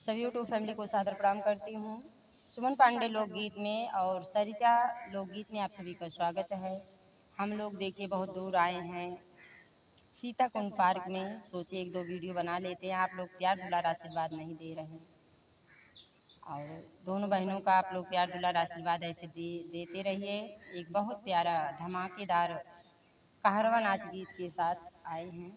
सभी YouTube family को सादर प्रणाम करती हूँ। सुमन पांडे लोकगीत में और सरिता लोकगीत में आप सभी का स्वागत है। हम लोग देखिए बहुत दूर आए हैं सीता कुंड पार्क में, सोचे एक दो वीडियो बना लेते हैं। आप लोग प्यार दुलार आशीर्वाद नहीं दे रहे हैं और दोनों बहनों का आप लोग प्यार दुलार आशीर्वाद ऐसे देते रहिए। एक बहुत प्यारा धमाकेदार कहरवा नाच गीत के साथ आए हैं।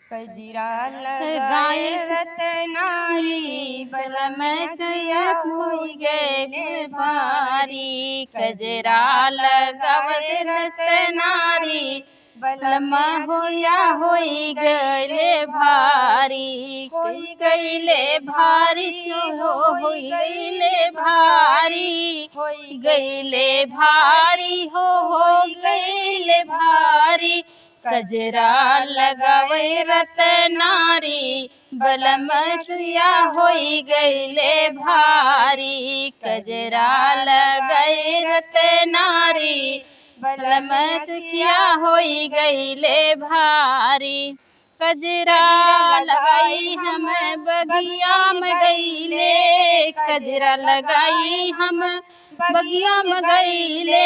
कजरा लगाए रतनारी बलम किया होई गए भारी। कजरा लगावे रतनारी बलम होया होई गए भारी। कोई गईले भारी हो होई गईले भारी, होई गईले भारी हो गईले भारी। कजरा लगावे रतनारी बलम किया होई गईले भारी। कजरा लगाए रतनारी बलम किया होई गईले भारी। कजरा लगाई हम बगिया में गईले, कजरा लगाई हम बगिया में गईले,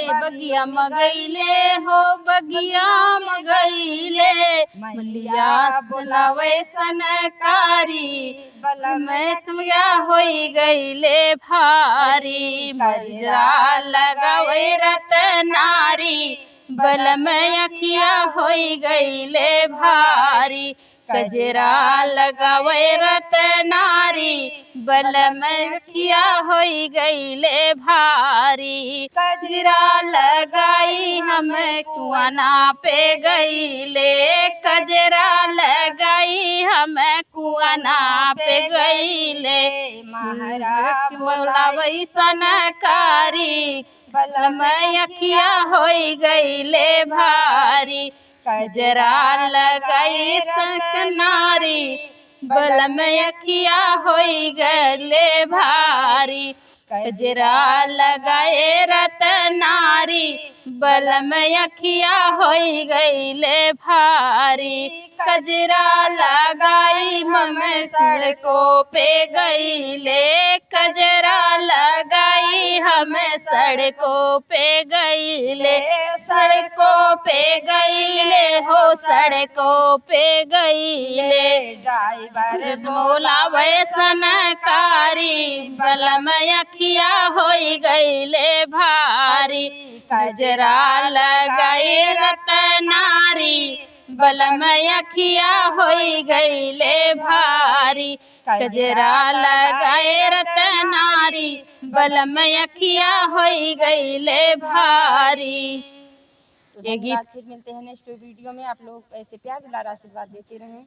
बगिया में गईले हो बगिया में गईले। मलिया बुलावे सनकारी बलम किया होई गईले भारी। कजरा लगावे रतनारी बलम अखिया होई गईले भारी। कजरा लगावे रतनारी बलम अखिया होई गईले भारी। कजरा लगाई हम कुआना पे गईले, कजरा लगाई हम कुआना पे गईले। महाराज बोलावै सनकारी बलम अखिया होई गईले भारी। कजरा लगाई सनकारी बलम अखिया होई गईले भारी। कजरा लगाए रतनारी बलम अखिया होई गईले भारी। कजरा लगाई हम सड़कों पे गईले, कजरा लगाई हम सड़कों पे गईले, सड़कों पे गईले हो सड़कों पे गईले। ड्राइवर बोलावे सनकारी बलम अखिया होई गईले भारी। कजरा लगाए रतनारी बलम अखिया होई गईले भारी। कजरा लगाए रतनारी बलम अखिया होई गईले भारी। ये गीत फिर मिलते हैं नेक्स्ट वीडियो में। आप लोग ऐसे प्यार दुलार आशीर्वाद देते रहें।